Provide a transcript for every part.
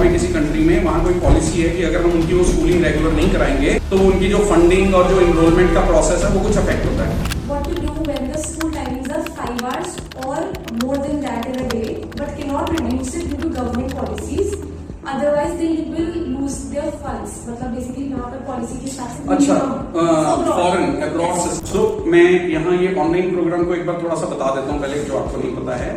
में किसी कंट्री में वहाँ कोई पॉलिसी है कि अगर हम उनकी वो स्कूलिंग रेगुलर नहीं कराएंगे तो उनकी जो फंडिंग और जो इनरोलमेंट का प्रोसेस है वो कुछ अफेक्ट होता है। What to do when the school timings are 5 hours or more than that in a day, but cannot reduce it due to government policies. Otherwise, they will lose their funds. मतलब basically यहाँ पर policy के हिसाब से अच्छा, foreign abroad से। तो मैं यहाँ ये ऑनलाइन प्रोग्राम को एक बार थोड़ा सा बता देता हूँ पहले, जो आपको नहीं पता है।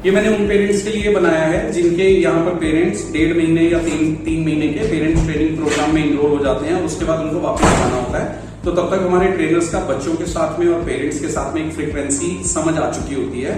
ये मैंने उन पेरेंट्स के लिए बनाया है जिनके यहाँ पर पेरेंट्स 1.5 महीने या 3 महीने के पेरेंट्स ट्रेनिंग प्रोग्राम में इनरोल हो जाते हैं और उसके बाद उनको वापस जाना होता है। तो तब तक हमारे ट्रेनर्स का बच्चों के साथ में और पेरेंट्स के साथ में एक फ्रीक्वेंसी समझ आ चुकी होती है।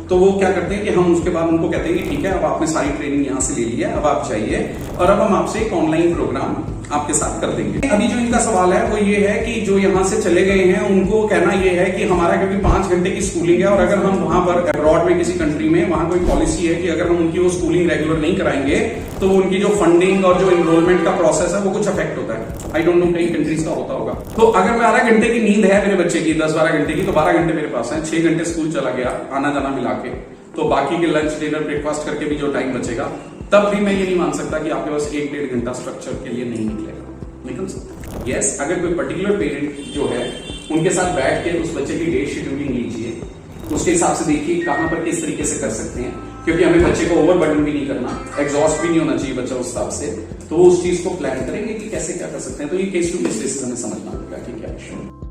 तो वो क्या करते हैं कि हम उसके बाद उनको कहते हैं कि ठीक है, अब आपने सारी ट्रेनिंग यहाँ से ले ली है, अब आप जाइए और अब हम आपसे एक ऑनलाइन प्रोग्राम आपके साथ कर देंगे। अभी जो इनका सवाल है वो ये है कि जो यहाँ से चले गए हैं उनको कहना ये है कि हमारा क्योंकि 5 घंटे की स्कूलिंग है और अगर हम वहां पर अब्रॉड में किसी कंट्री में वहां कोई पॉलिसी है कि अगर हम उनकी वो स्कूलिंग रेगुलर नहीं कराएंगे तो उनकी जो फंडिंग और जो इनरोलमेंट का प्रोसेस है वो कुछ अफेक्ट होता है। आई डोंट नो कई कंट्रीज का होता होगा। तो अगर 12 घंटे की नींद है मेरे बच्चे की 10-12 घंटे की, तो 12 घंटे मेरे पास है, 6 घंटे स्कूल चला गया आना जाना मिला के, तो बाकी के लंच डिनर ब्रेकफास्ट करके भी जो टाइम बचेगा तब भी मैं ये नहीं मान सकता कि आपके पास 1-1.5 घंटा स्ट्रक्चर के लिए नहीं निकलेगा, निकल सकता। यस, अगर कोई पर्टिकुलर पेरेंट जो है उनके साथ बैठ के उस बच्चे की डेट शेड्यूलिंग लीजिए, उसके हिसाब से देखिए कहां पर किस तरीके से कर सकते हैं, क्योंकि हमें बच्चे को ओवरबर्डन भी नहीं करना, एग्जॉस्ट भी नहीं होना चाहिए बच्चा उस हिसाब से। तो उस चीज को प्लान करेंगे कि कैसे क्या कर सकते हैं। तो ये केस टू केस बेसिस हमें समझना होगा कि क्या है।